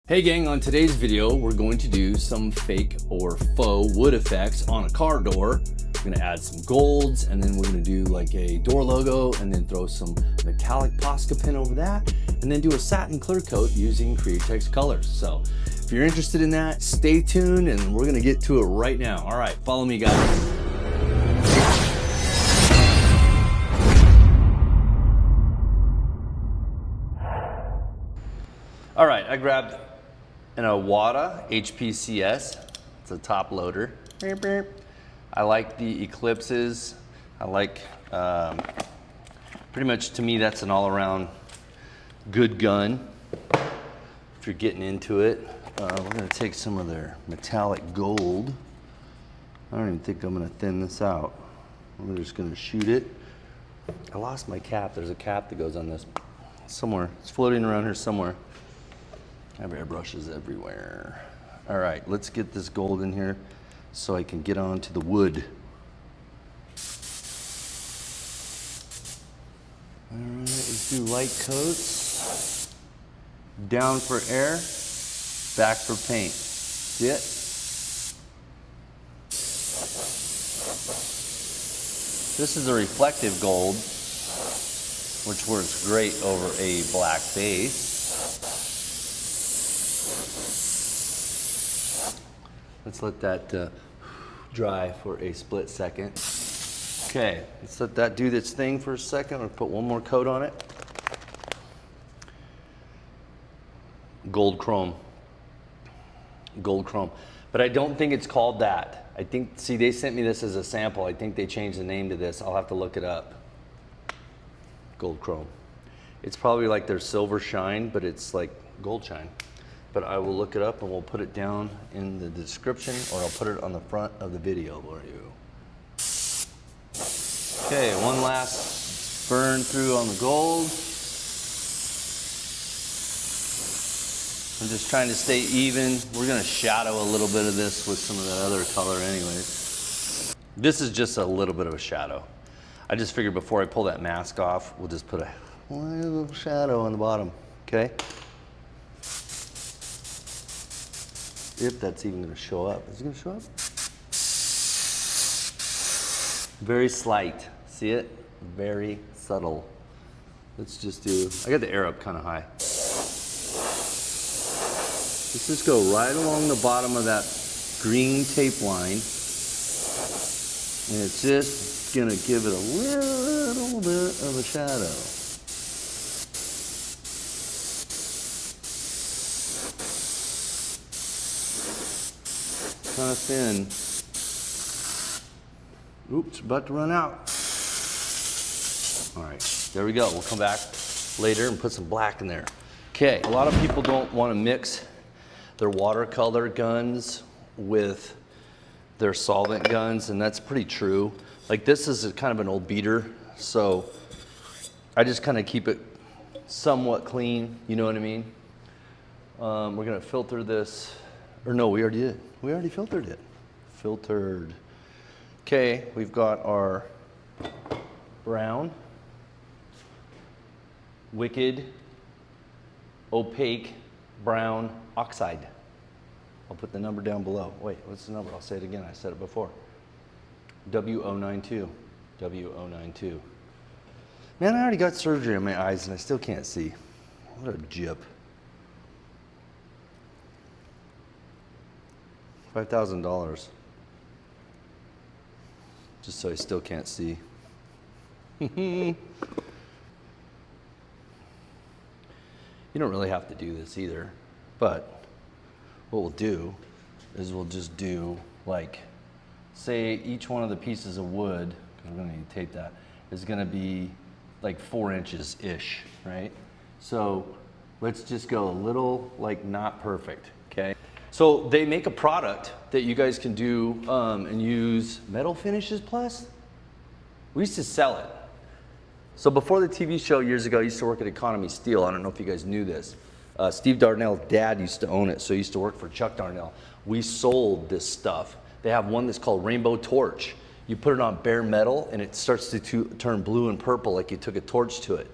Hey gang, on today's video, we're going to do some fake or faux wood effects on a car door. We're gonna add some golds, and then we're gonna do like a door logo, and then throw some metallic Posca pin over that, and then do a satin clear coat using Createx colors. So if you're interested in that, stay tuned, and we're gonna get to it right now. All right, follow me guys. All right, I grabbed an Awada HPCS. It's a top loader. I like the Eclipses. I like, pretty much to me, that's an all-around good gun. If you're getting into it, we're gonna take some of their metallic gold. I don't even think I'm gonna thin this out. I'm just gonna shoot it. I lost my cap. There's a cap that goes on this somewhere. It's floating around here somewhere. I have airbrushes everywhere. All right, let's get this gold in here so I can get onto the wood. All right, let's do light coats. Down for air, back for paint. See it? This is a reflective gold, which works great over a black base. Let's let that dry for a split second. Okay, let's let that do its thing for a second. We'll put one more coat on it. Gold chrome. Gold chrome. But I don't think it's called that. I think, see, they sent me this as a sample. I think they changed the name to this. I'll have to look it up. Gold chrome. It's probably like their silver shine, but it's like gold shine. But I will look it up and we'll put it down in the description, or I'll put it on the front of the video for you. Okay, one last burn through on the gold. I'm just trying to stay even. We're gonna shadow a little bit of this with some of that other color anyways. This is just a little bit of a shadow. I just figured before I pull that mask off, we'll just put a little shadow on the bottom, okay? If that's even gonna show up. Is it gonna show up? Very slight, see it? Very subtle. Let's just do, I got the air up kind of high. Let's just go right along the bottom of that green tape line. And it's just gonna give it a little bit of a shadow. Kind of thin. Oops, about to run out. All right, there we go. We'll come back later and put some black in there. Okay, a lot of people don't want to mix their watercolor guns with their solvent guns, and that's pretty true. Like this is kind of an old beater, so I just kind of keep it somewhat clean, you know what I mean? We're gonna filter this, or no, we already did. We already filtered it. Filtered. Okay, we've got our brown, wicked, opaque, brown oxide. I'll put the number down below. Wait, what's the number? I'll say it again. I said it before. W092. W092. Man, I already got surgery on my eyes and I still can't see. What a jip. $5,000. Just so I still can't see. You don't really have to do this either, but what we'll do is we'll just do like, say each one of the pieces of wood, because we're gonna need to tape that, is gonna be like 4 inches-ish, right? So let's just go a little, like not perfect, okay? So they make a product that you guys can do and use metal finishes plus. We used to sell it. So before the TV show years ago, I used to work at Economy Steel. I don't know if you guys knew this. Steve Darnell's dad used to own it, so he used to work for Chuck Darnell. We sold this stuff. They have one that's called Rainbow Torch. You put it on bare metal and it starts to turn blue and purple like you took a torch to it.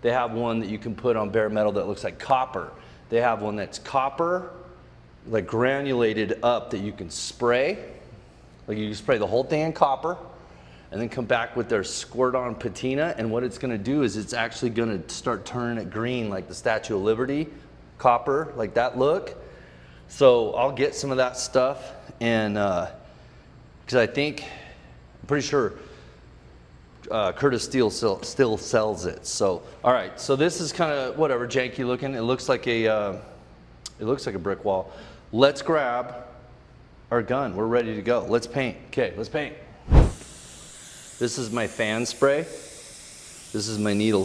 They have one that you can put on bare metal that looks like copper. They have one that's copper, like granulated up, that you can spray. Like you can spray the whole thing in copper and then come back with their squirt on patina, and what it's gonna do is it's actually gonna start turning it green like the Statue of Liberty, copper, like that look. So I'll get some of that stuff, and because I'm pretty sure Curtis still sells it. So, all right, so this is kind of whatever, janky looking. It looks like a brick wall. Let's grab our gun. We're ready to go. Let's paint. Okay, let's paint. This is my fan spray. This is my needle.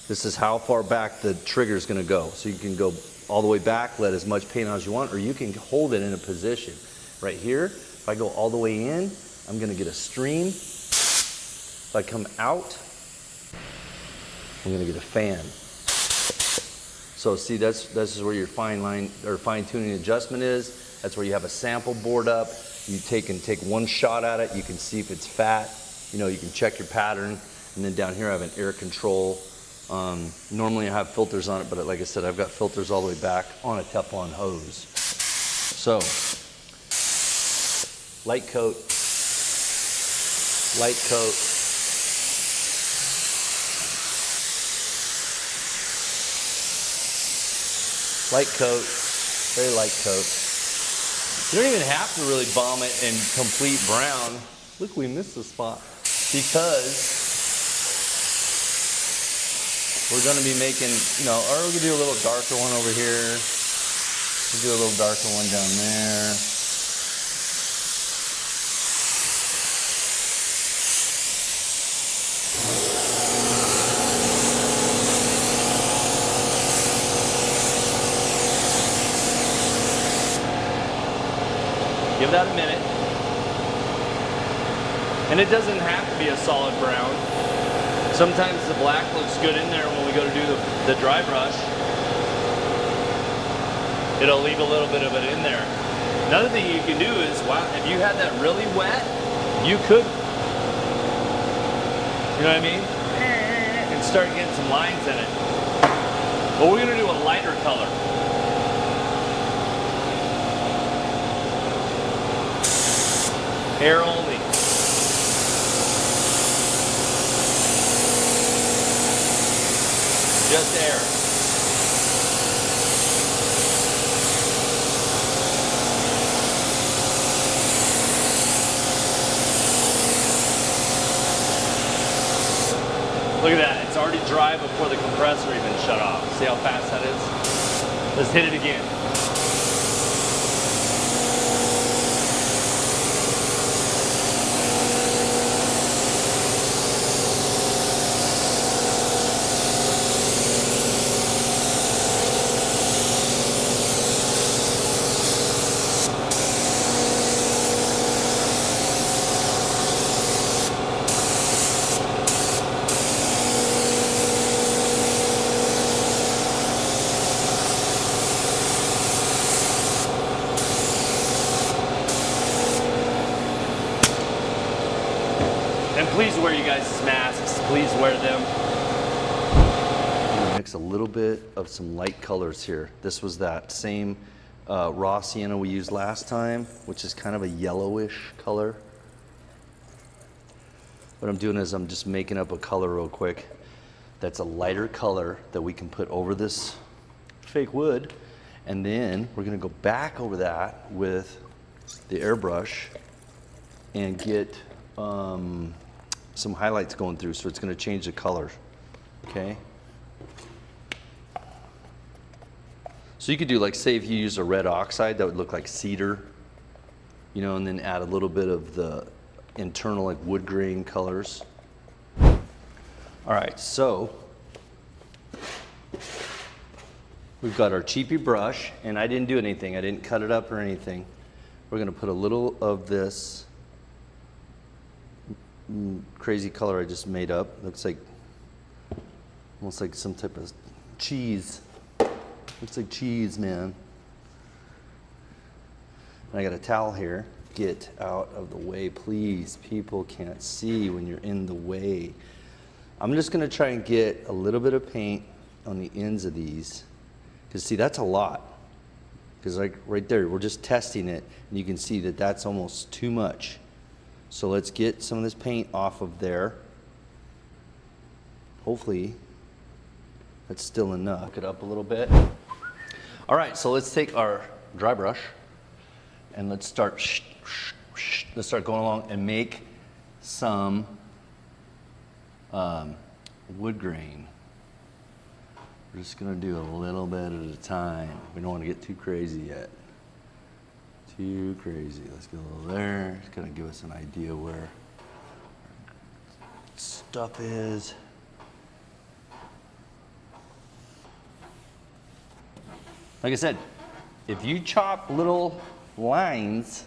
This is how far back the trigger is going to go. So you can go all the way back, let as much paint on as you want, or you can hold it in a position. Right here, if I go all the way in, I'm going to get a stream. If I come out, I'm going to get a fan. So see, this is where your fine tuning adjustment is. That's where you have a sample board up. You take one shot at it. You can see if it's fat. You know, you can check your pattern. And then down here I have an air control. Normally I have filters on it, but like I said, I've got filters all the way back on a Teflon hose. So, light coat, light coat. Light coat, very light coat. You don't even have to really bomb it in complete brown. Look, we missed the spot. Because we're gonna be making, you know, or we could do a little darker one over here. We'll do a little darker one down there. Give that a minute. And it doesn't have to be a solid brown. Sometimes the black looks good in there when we go to do the dry brush. It'll leave a little bit of it in there. Another thing you can do is, wow, if you had that really wet, you could, you know what I mean? And start getting some lines in it. But we're gonna do a lighter color. Air only. Just air. Look at that, it's already dry before the compressor even shut off. See how fast that is? Let's hit it again. And please wear you guys' masks. Please wear them. I'm gonna mix a little bit of some light colors here. This was that same raw sienna we used last time, which is kind of a yellowish color. What I'm doing is I'm just making up a color real quick that's a lighter color that we can put over this fake wood. And then we're gonna go back over that with the airbrush and get some highlights going through, so it's going to change the color. Okay, so you could do, like, say if you use a red oxide, that would look like cedar, you know, and then add a little bit of the internal, like, wood grain colors. All right, so we've got our cheapy brush, and I didn't do anything. I didn't cut it up or anything. We're going to put a little of this crazy color I just made up. Looks like almost like some type of cheese. Looks like cheese, man. And I got a towel here. Get out of the way, please. People can't see when you're in the way. I'm just gonna try and get a little bit of paint on the ends of these Because see, that's a lot. Because like right there, we're just testing it, and you can see that that's almost too much. So let's get some of this paint off of there. Hopefully, that's still enough. Look it up a little bit. All right, so let's take our dry brush, and let's start going along and make some wood grain. We're just gonna do a little bit at a time. We don't want to get too crazy yet. Too crazy. Let's get a little there. It's gonna give us an idea where stuff is. Like I said, if you chop little lines,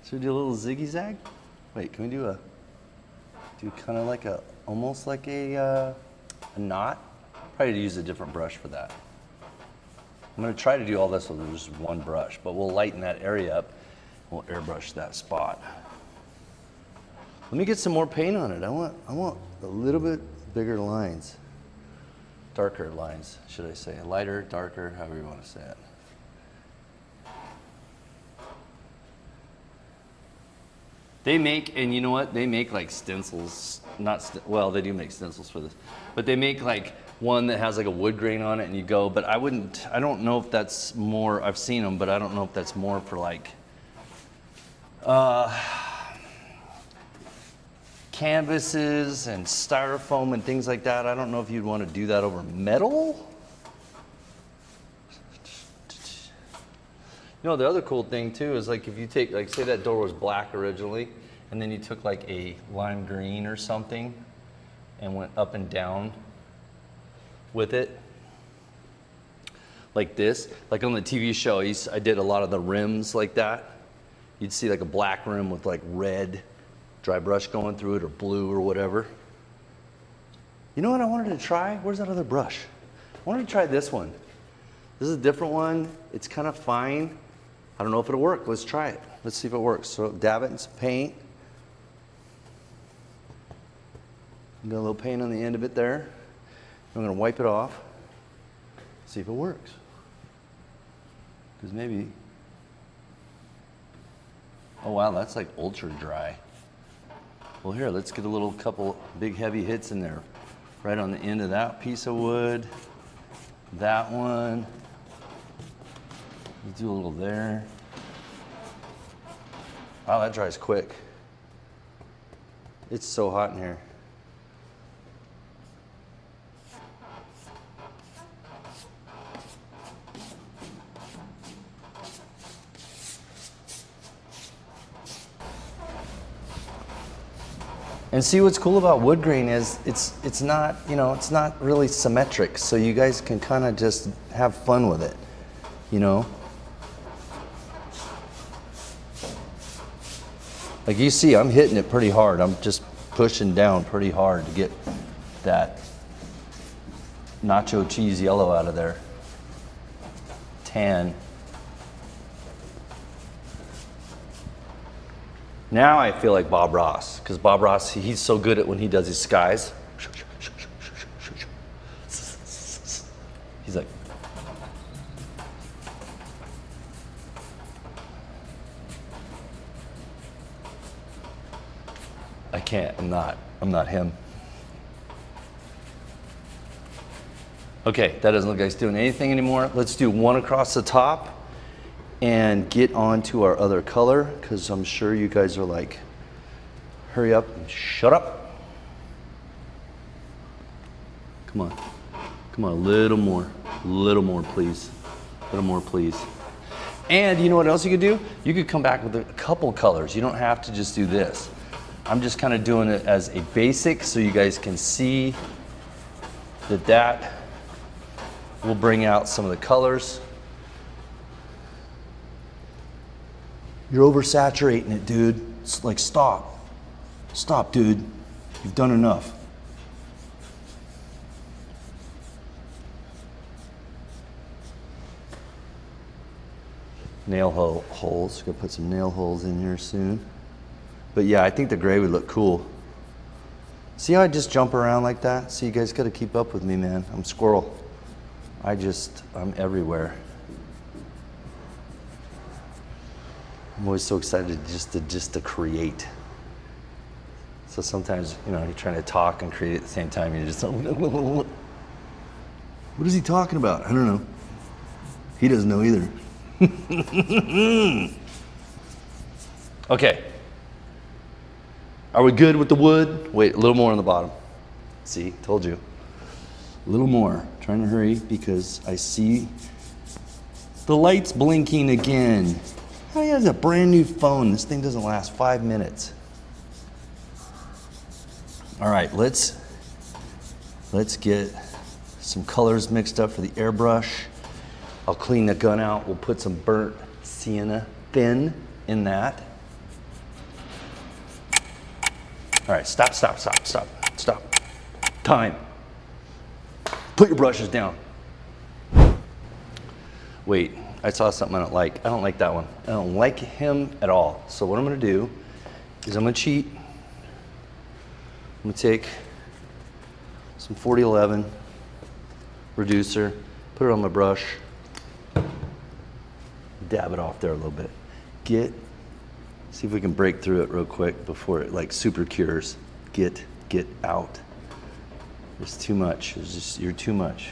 should we do a little ziggy zag? Wait, can we do kind of like almost like a knot? Probably use a different brush for that. I'm gonna try to do all this with just one brush, but we'll lighten that area up. We'll airbrush that spot. Let me get some more paint on it. I want a little bit bigger lines. Darker lines, should I say. Lighter, darker, however you want to say it. They make, and you know what? They make like stencils, well, they do make stencils for this, but they make like one that has like a wood grain on it and you go, but I don't know if that's more, I've seen them, but I don't know if that's more for like, canvases and styrofoam and things like that. I don't know if you'd want to do that over metal. You know, the other cool thing too is like if you take, like say that door was black originally, and then you took like a lime green or something and went up and down with it. Like this, like on the TV show, I did a lot of the rims like that. You'd see like a black rim with like red dry brush going through it or blue or whatever. You know what I wanted to try? Where's that other brush? I wanted to try this one. This is a different one. It's kind of fine. I don't know if it'll work. Let's try it. Let's see if it works. So dab it in some paint. Got a little paint on the end of it there. I'm gonna wipe it off. See if it works. Because maybe, oh wow, that's like ultra dry. Well here, let's get a little couple big heavy hits in there. Right on the end of that piece of wood. That one. Let's do a little there. Wow, that dries quick. It's so hot in here. And see what's cool about wood grain is it's not, you know, it's not really symmetric, so you guys can kind of just have fun with it, you know? Like you see, I'm hitting it pretty hard. I'm just pushing down pretty hard to get that nacho cheese yellow out of there. Tan. Now I feel like Bob Ross, because Bob Ross, he's so good at when he does his skies. He's like, I can't, I'm not him. Okay, that doesn't look like it's doing anything anymore. Let's do one across the top and get on to our other color, because I'm sure you guys are like, hurry up and shut up. Come on, a little more please, a little more please. And you know what else you could do? You could come back with a couple colors. You don't have to just do this. I'm just kind of doing it as a basic so you guys can see that will bring out some of the colors. You're oversaturating it, dude. It's like, stop. Stop, dude. You've done enough. Nail holes. Gonna put some nail holes in here soon. But yeah, I think the gray would look cool. See how I just jump around like that? See, you guys gotta keep up with me, man. I'm squirrel. I'm everywhere. I'm always so excited just to create. So sometimes, you know, you're trying to talk and create at the same time. You're just, what is he talking about? I don't know. He doesn't know either. Okay. Are we good with the wood? Wait, a little more on the bottom. See, told you. A little more. Trying to hurry because I see the lights blinking again. Oh, he has a brand new phone. This thing doesn't last 5 minutes. All right, let's get some colors mixed up for the airbrush. I'll clean the gun out. We'll put some burnt sienna thin in that. All right, stop. Time. Put your brushes down. Wait, I saw something I don't like. I don't like that one. I don't like him at all. So what I'm gonna do is I'm gonna cheat. I'm gonna take some 4011 reducer, put it on my brush, dab it off there a little bit. See if we can break through it real quick before it like super cures. Get out. There's too much. You're too much.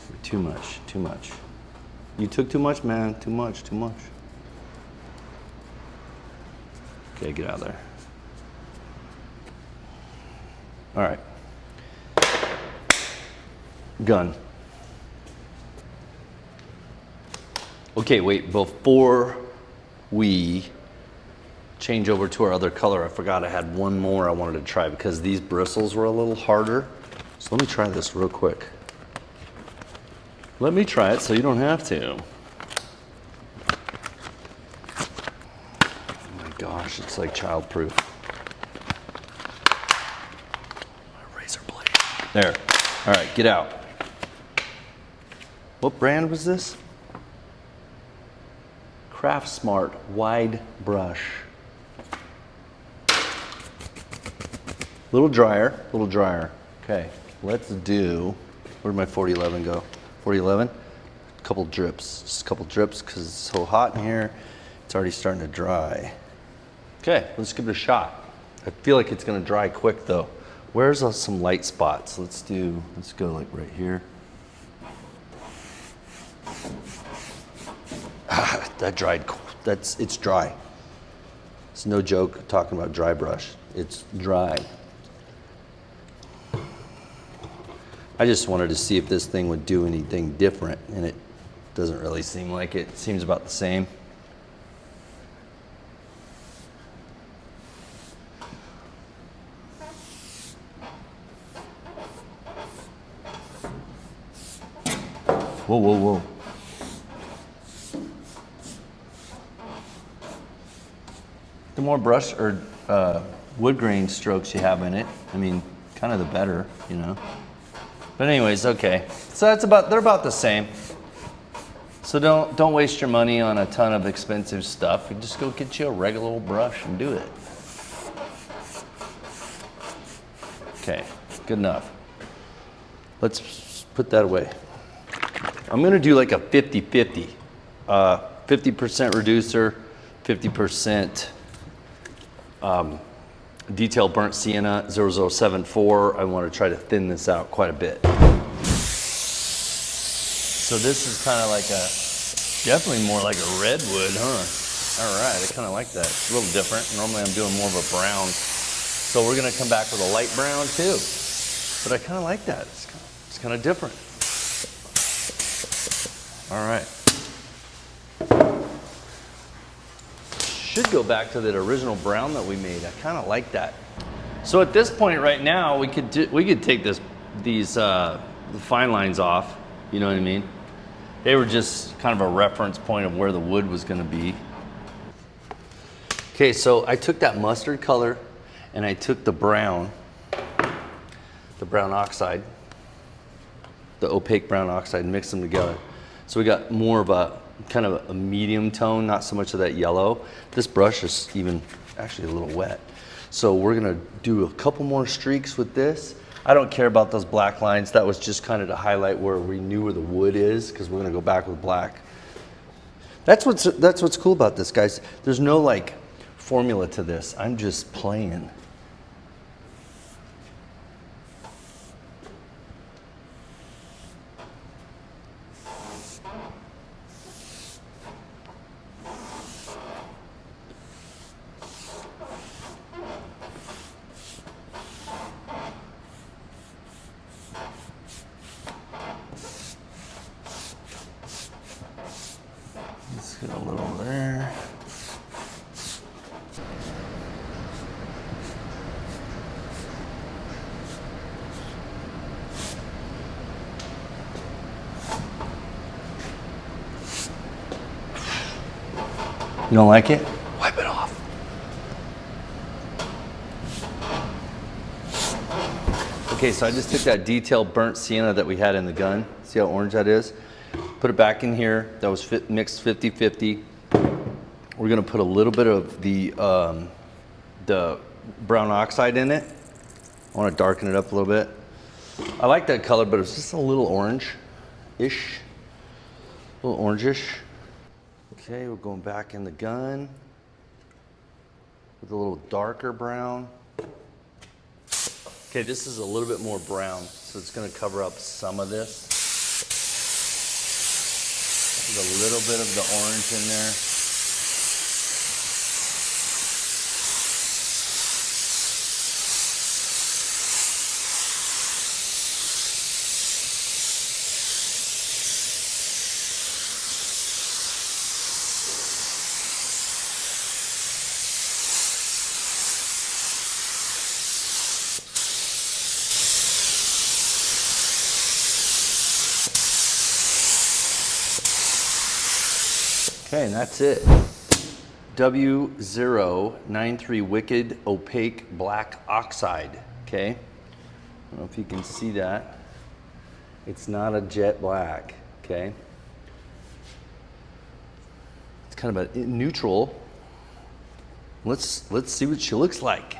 You're too much. You took too much, man. Too much. Okay, get out of there. All right. Gun. Okay, wait, before we change over to our other color, I forgot I had one more I wanted to try because these bristles were a little harder. So let me try this real quick. Let me try it so you don't have to. Oh my gosh, it's like childproof. My razor blade. There. All right, get out. What brand was this? Craft Smart wide brush. Little drier. Okay, let's do, where'd my 4011 go? 4011, a couple drips, just a couple drips because it's so hot in here. It's already starting to dry. Okay, let's give it a shot. I feel like it's gonna dry quick though. Where's some light spots? Let's go like right here. That dried, it's dry. It's no joke talking about dry brush. It's dry. I just wanted to see if this thing would do anything different, and it doesn't really seem like it. It seems about the same. Whoa. The more brush or wood grain strokes you have in it, I mean, kind of the better, you know. But anyways, okay. So they're about the same. So don't waste your money on a ton of expensive stuff. You just go get you a regular old brush and do it. Okay, good enough. Let's put that away. I'm gonna do like a 50-50. 50% reducer, 50% detail burnt sienna 0074. I want to try to thin this out quite a bit. So this is kind of like definitely more like a redwood, huh? All right, I kind of like that. It's a little different. Normally I'm doing more of a brown. So we're gonna come back with a light brown too. But I kind of like that. It's kind of different. All right. Should go back to that original brown that we made. I kind of like that. So at this point right now, we could take these fine lines off. You know what I mean? They were just kind of a reference point of where the wood was going to be. Okay, so I took that mustard color and I took the brown oxide, the opaque brown oxide, and mixed them together. So we got more of a kind of a medium tone, not so much of that yellow. This brush is even actually a little wet. So we're gonna do a couple more streaks with this. I don't care about those black lines. That was just kind of to highlight where we knew where the wood is, because we're gonna go back with black. That's what's cool about this, guys. There's no like formula to this. I'm just playing. Let's get a little there. You don't like it? Wipe it off. Okay, so I just took that detailed burnt sienna that we had in the gun. See how orange that is? Put it back in here. That was mixed 50-50. We're gonna put a little bit of the brown oxide in it. I wanna darken it up a little bit. I like that color, but it's just a little orange-ish. A little orangish. Okay, we're going back in the gun with a little darker brown. Okay, this is a little bit more brown, so it's gonna cover up some of this. There's a little bit of the orange in there. Okay, and that's it. W093 Wicked Opaque Black Oxide, okay? I don't know if you can see that. It's not a jet black, okay? It's kind of a neutral. Let's see what she looks like.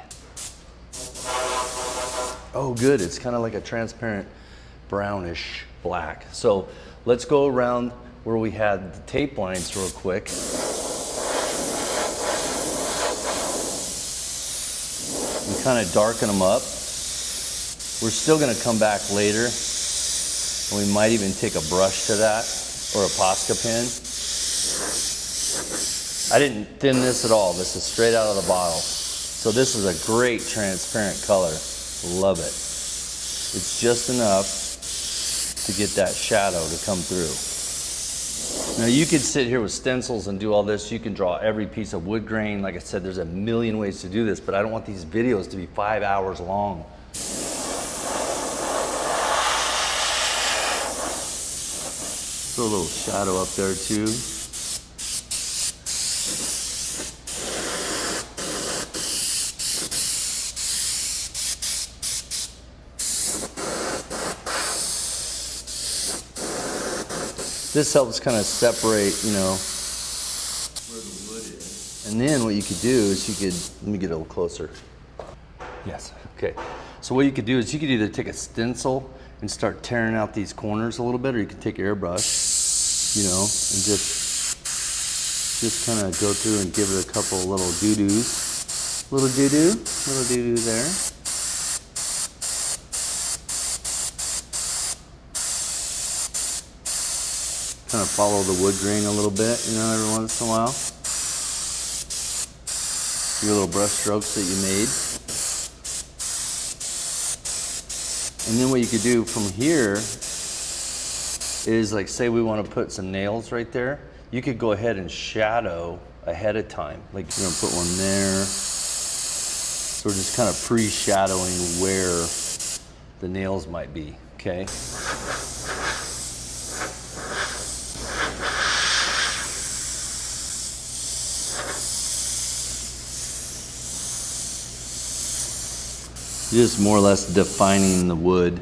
Oh, good, it's kind of like a transparent brownish black. So let's go around where we had the tape lines real quick. And kind of darken them up. We're still gonna come back later, and we might even take a brush to that, or a Posca pen. I didn't thin this at all. This is straight out of the bottle. So this is a great transparent color. Love it. It's just enough to get that shadow to come through. Now you could sit here with stencils and do all this. You can draw every piece of wood grain. Like I said, there's a million ways to do this, but I don't want these videos to be 5 hours long. Throw a little shadow up there too. This helps kind of separate, you know, where the wood is. And then what you could do is you could, let me get a little closer. Yes, okay. So what you could do is you could either take a stencil and start tearing out these corners a little bit, or you could take your airbrush, you know, and just kind of go through and give it a couple little doo-doos. Little doo-doo there. Kind of follow the wood grain a little bit, you know, every once in a while. Your little brush strokes that you made. And then what you could do from here is, like, say we want to put some nails right there. You could go ahead and shadow ahead of time. Like, you're gonna put one there. So we're just kind of pre-shadowing where the nails might be, okay? Just more or less defining the wood.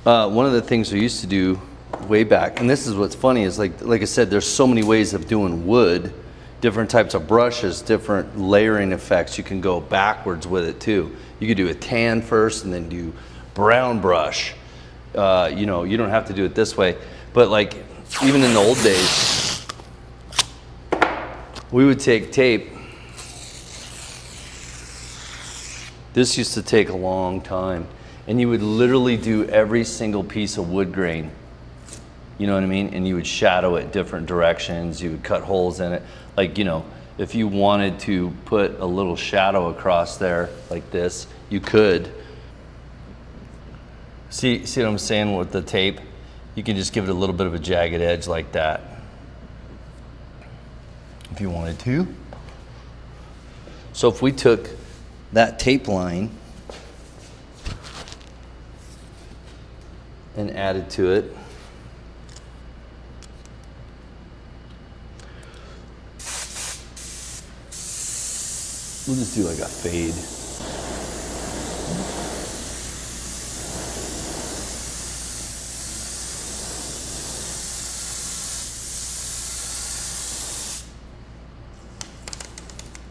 One of the things we used to do way back, and this is what's funny, is like I said, there's so many ways of doing wood. different types of brushes, different layering effects. You can go backwards with it too. You could do a tan first and then do brown brush. You know, you don't have to do it this way, but like even in the old days, we would take tape. This used to take a long time, and you would literally do every single piece of wood grain. You know what I mean? And you would shadow it different directions. You would cut holes in it. Like, you know, if you wanted to put a little shadow across there like this, you could. See what I'm saying with the tape? You can just give it a little bit of a jagged edge like that if you wanted to. So if we took that tape line and added to it, we'll just do like a fade.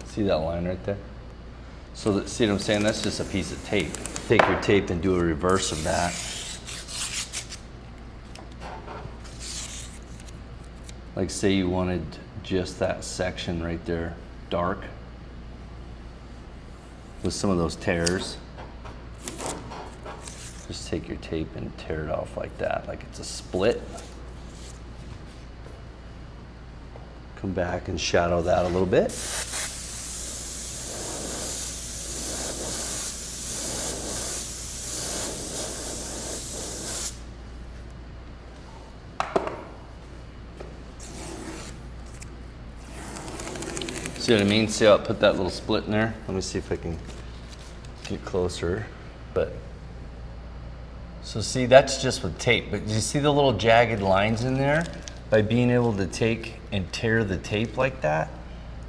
See that line right there? So that, see what I'm saying? That's just a piece of tape. Take your tape and do a reverse of that. Like say you wanted just that section right there dark with some of those tears. Just take your tape and tear it off like that, like it's a split. Come back and shadow that a little bit. See what I mean? See how I put that little split in there? Let me see if I can get closer. But so see, that's just with tape. But you see the little jagged lines in there? By being able to take and tear the tape like that,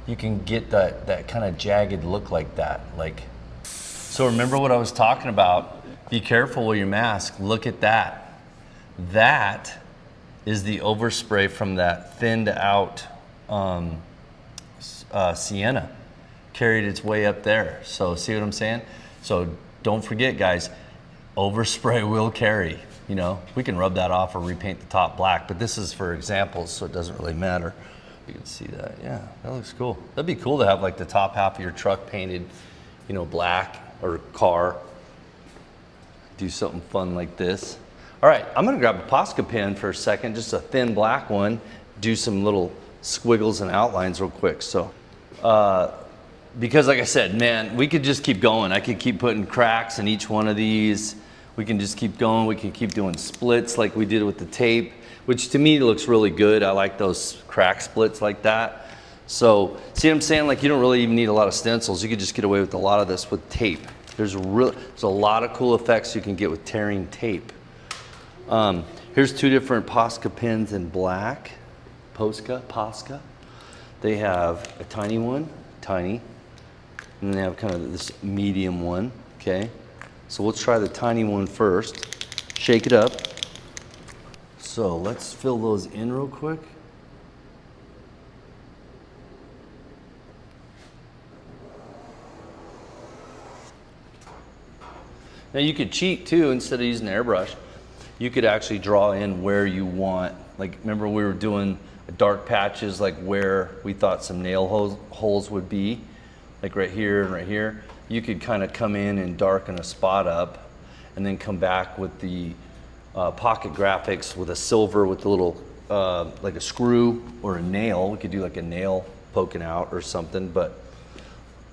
you can get that kind of jagged look like that. Like, so remember what I was talking about? Be careful with your mask. Look at that. That is the overspray from that thinned out sienna. Carried its way up there. So see what I'm saying? So don't forget, guys, overspray will carry. You know, we can rub that off or repaint the top black, but this is for examples, so it doesn't really matter. You can see that. Yeah, that looks cool. That'd be cool to have like the top half of your truck painted, you know, black, or car. Do something fun like this. All right, I'm gonna grab a Posca pen for a second, just a thin black one, do some little squiggles and outlines real quick. So, because like I said, man, we could just keep going. I could keep putting cracks in each one of these. We can just keep going. We can keep doing splits like we did with the tape, which to me looks really good. I like those crack splits like that. So see what I'm saying? Like you don't really even need a lot of stencils. You could just get away with a lot of this with tape. There's a lot of cool effects you can get with tearing tape. Here's two different Posca pens in black. Posca. They have a tiny one, tiny, and they have kind of this medium one, okay? So we'll try the tiny one first. Shake it up. So let's fill those in real quick. Now you could cheat too, instead of using an airbrush. You could actually draw in where you want. Like remember we were doing dark patches like where we thought some nail holes would be, like right here and right here. You could kind of come in and darken a spot up and then come back with the pocket graphics with a silver with a little, like a screw or a nail. We could do like a nail poking out or something, but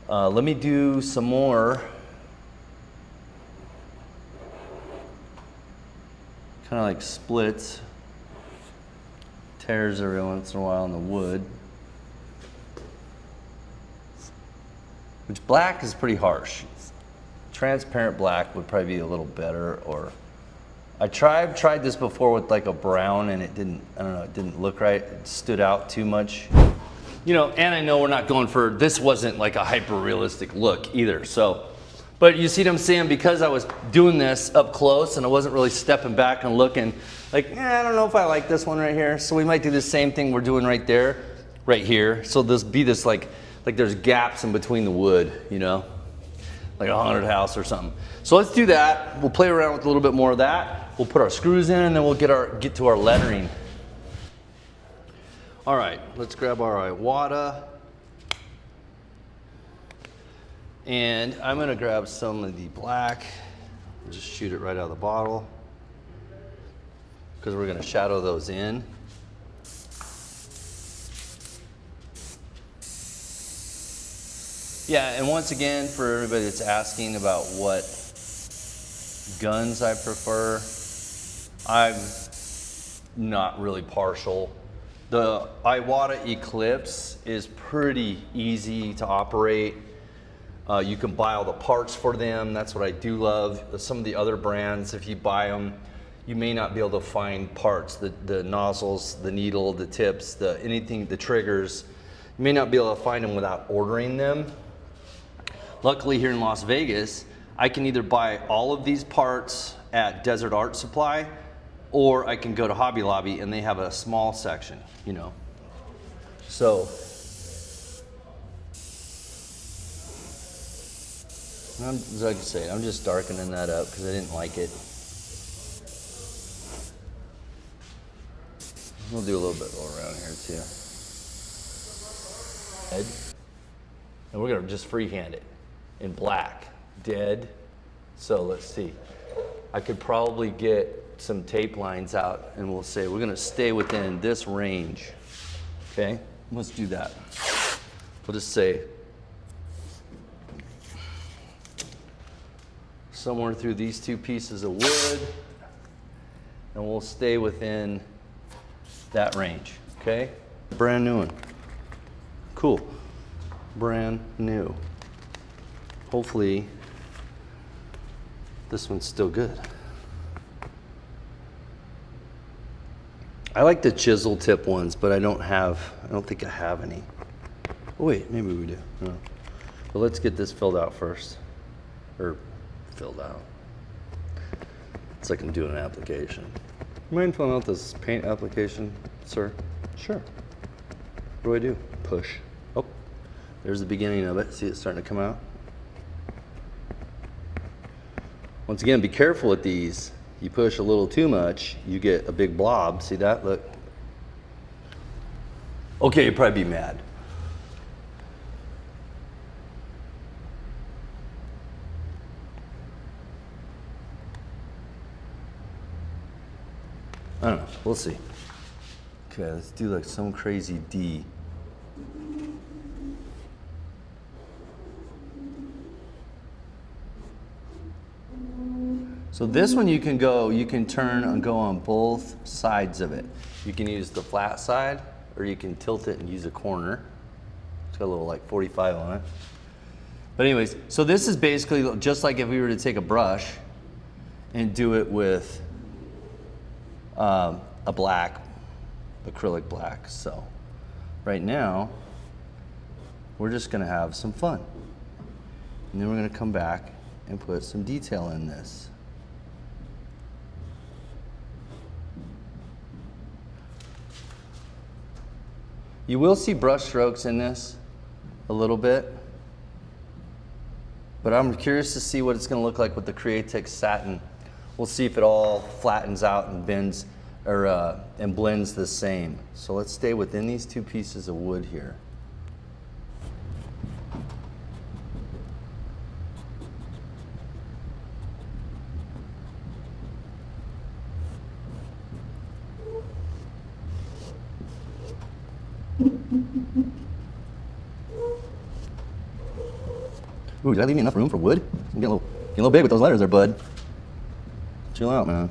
let me do some more. Kind of like splits, tears every once in a while in the wood. Which black is pretty harsh. Transparent black would probably be a little better, or I've tried this before with like a brown and it didn't, I don't know, it didn't look right. It stood out too much. You know, and I know we're not going for, this wasn't like a hyper realistic look either. So, but you see what I'm saying? Because I was doing this up close and I wasn't really stepping back and looking like, I don't know if I like this one right here. So we might do the same thing we're doing right there right here. So there's be this like there's gaps in between the wood, you know, like a haunted house or something. So let's do that. We'll play around with a little bit more of that. We'll put our screws in and then we'll get to our lettering. All right, let's grab our Iwata. And I'm gonna grab some of the black, just shoot it right out of the bottle, because we're gonna shadow those in. Yeah, and once again, for everybody that's asking about what guns I prefer, I'm not really partial. The Iwata Eclipse is pretty easy to operate. You can buy all the parts for them. That's what I do love. Some of the other brands, if you buy them, you may not be able to find parts, the nozzles, the needle, the tips, anything, the triggers. You may not be able to find them without ordering them. Luckily here in Las Vegas, I can either buy all of these parts at Desert Art Supply, or I can go to Hobby Lobby and they have a small section, you know. So, like I say, I'm just darkening that up because I didn't like it. We'll do a little bit more around here too. And we're gonna just freehand it in black, dead. So let's see. I could probably get some tape lines out and we'll say we're gonna stay within this range. Okay, let's do that. We'll just say somewhere through these two pieces of wood, and we'll stay within that range, okay? Brand new one. Cool. Brand new. Hopefully, this one's still good. I like the chisel tip ones, but I don't think I have any. Oh wait, maybe we do. No. But let's get this filled out first. Or filled out. It's like I'm doing an application. You mind filling out this paint application, sir? Sure. What do I do? Push. Oh, there's the beginning of it. See it starting to come out? Once again, be careful with these. You push a little too much, you get a big blob. See that? Look. Okay, you'd probably be mad. I don't know, we'll see. Okay, let's do like some crazy D. So this one you can turn and go on both sides of it. You can use the flat side, or you can tilt it and use a corner. It's got a little like 45 on it. But anyways, so this is basically just like if we were to take a brush and do it with a black, acrylic black. So right now, we're just gonna have some fun. And then we're gonna come back and put some detail in this. You will see brush strokes in this a little bit, but I'm curious to see what it's gonna look like with the Createx satin. We'll see if it all flattens out and bends or and blends the same. So let's stay within these two pieces of wood here. Ooh, did I leave me enough room for wood? I'm getting a little big with those letters there, bud. Chill out, man.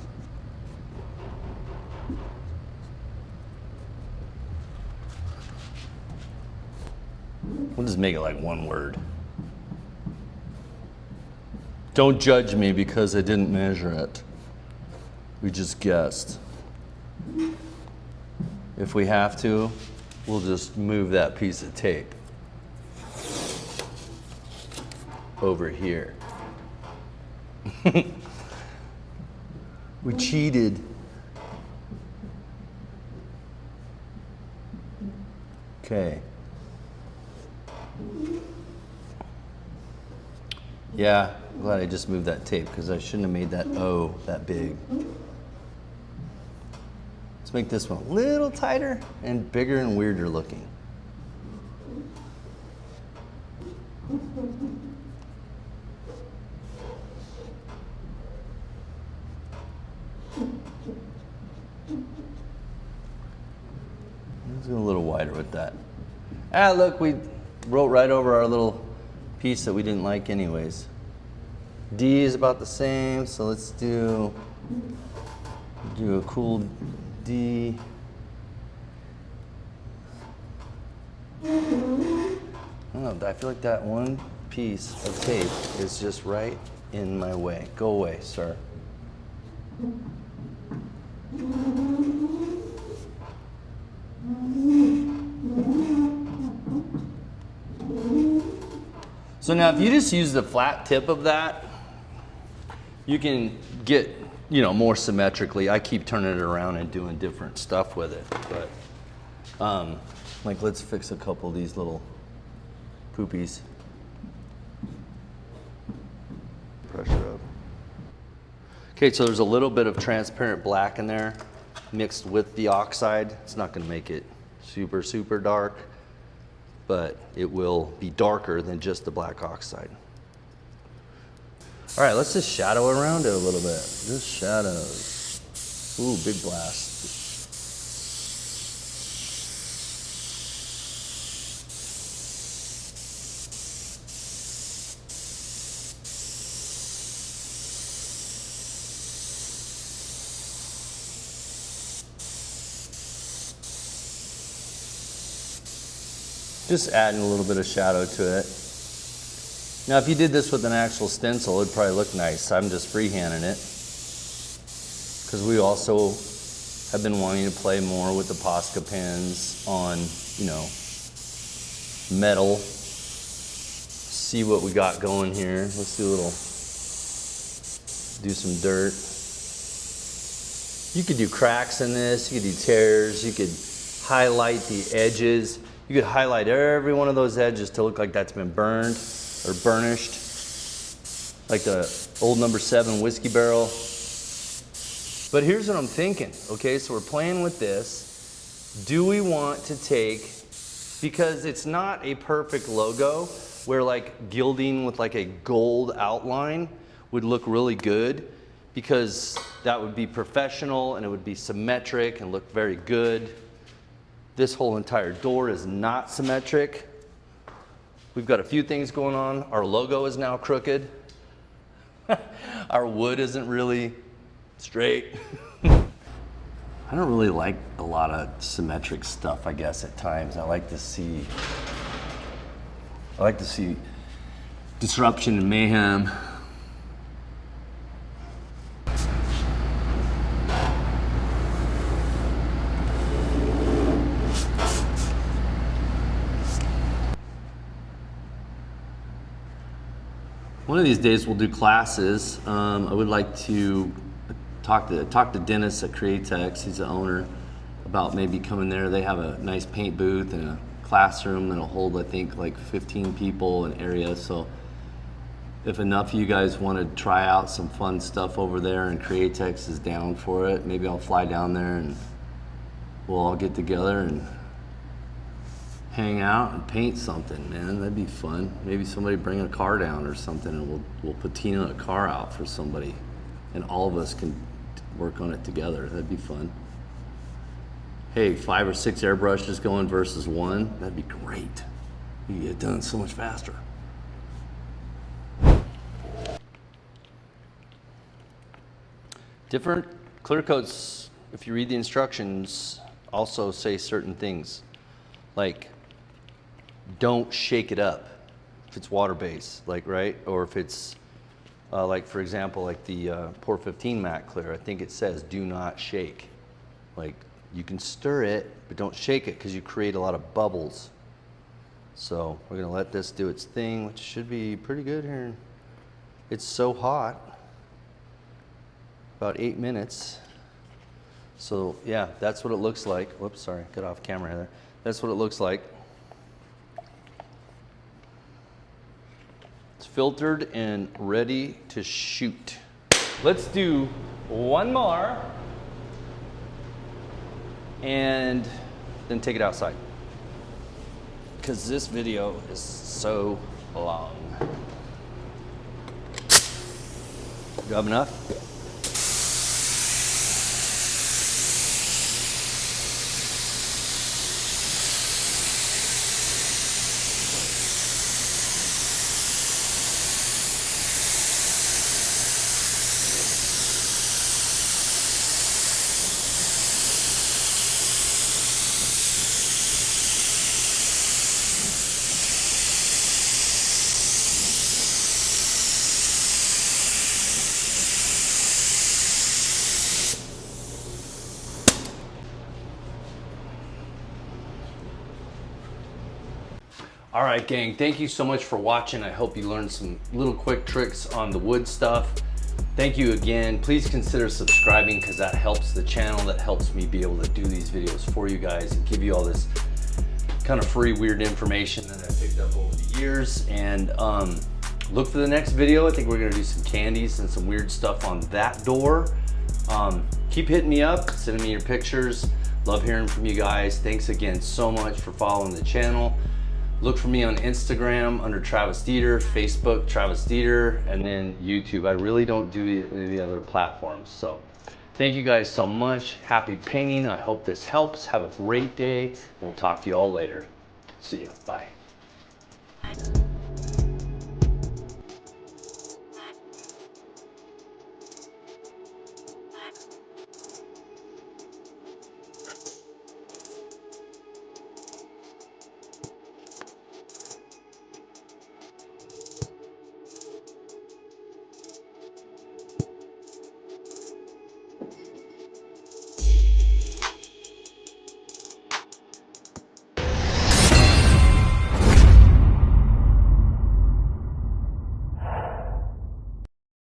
We'll just make it like one word. Don't judge me because I didn't measure it. We just guessed. If we have to, we'll just move that piece of tape over here. We cheated. Okay. Okay. Yeah, I'm glad I just moved that tape because I shouldn't have made that O that big. Let's make this one a little tighter and bigger and weirder looking. Let's go a little wider with that. Ah, look, we wrote right over our little piece that we didn't like anyways. D is about the same, so let's do a cool D. I don't know, I feel like that one piece of tape is just right in my way. Go away, sir. So now if you just use the flat tip of that, you can get, you know, more symmetrically. I keep turning it around and doing different stuff with it. But like let's fix a couple of these little poopies. Pressure up. Okay, so there's a little bit of transparent black in there mixed with the oxide. It's not gonna make it super, super dark, but it will be darker than just the black oxide. All right, let's just shadow around it a little bit. Just shadows. Ooh, big blast. Just adding a little bit of shadow to it. Now, if you did this with an actual stencil, it'd probably look nice. I'm just freehanding it because we also have been wanting to play more with the Posca pens on, you know, metal. See what we got going here. Let's do some dirt. You could do cracks in this. You could do tears. You could highlight the edges. You could highlight every one of those edges to look like that's been burned or burnished, like the old number 7 whiskey barrel. But here's what I'm thinking, okay? So we're playing with this. Do we want to take, because it's not a perfect logo, where like gilding with like a gold outline would look really good, because that would be professional and it would be symmetric and look very good. This whole entire door is not symmetric. We've got a few things going on. Our logo is now crooked. Our wood isn't really straight. I don't really like a lot of symmetric stuff, I guess, at times. I like to see disruption and mayhem. One of these days we'll do classes. I would like to talk to Dennis at Createx, he's the owner, about maybe coming there. They have a nice paint booth and a classroom that'll hold, I think, like 15 people in area. So if enough of you guys want to try out some fun stuff over there and Createx is down for it, maybe I'll fly down there and we'll all get together and hang out and paint something, man. That'd be fun. Maybe somebody bring a car down or something and we'll patina a car out for somebody and all of us can work on it together. That'd be fun. Hey, 5 or 6 airbrushes going versus 1, that'd be great. You get it done so much faster. Different clear coats, if you read the instructions, also say certain things. Like, don't shake it up if it's water-based, like, right? Or if it's, like, for example, like the Pour 15 matte clear, I think it says do not shake. Like, you can stir it, but don't shake it because you create a lot of bubbles. So we're gonna let this do its thing, which should be pretty good here. It's so hot, about 8 minutes. So yeah, that's what it looks like. Whoops, sorry, got off camera there. That's what it looks like. filtered and ready to shoot. Let's do one more and then take it outside, because this video is so long. Do you have enough? All right, gang, thank you so much for watching. I hope you learned some little quick tricks on the wood stuff. Thank you again. Please consider subscribing, because that helps the channel. That helps me be able to do these videos for you guys and give you all this kind of free, weird information that I picked up over the years. And look for the next video. I think we're gonna do some candies and some weird stuff on that door. Keep hitting me up, sending me your pictures. Love hearing from you guys. Thanks again so much for following the channel. Look for me on Instagram under Travis Deeter, Facebook Travis Deeter, and then YouTube. I really don't do any of the other platforms. So thank you guys so much. Happy painting. I hope this helps. Have a great day. We'll talk to you all later. See you. Bye.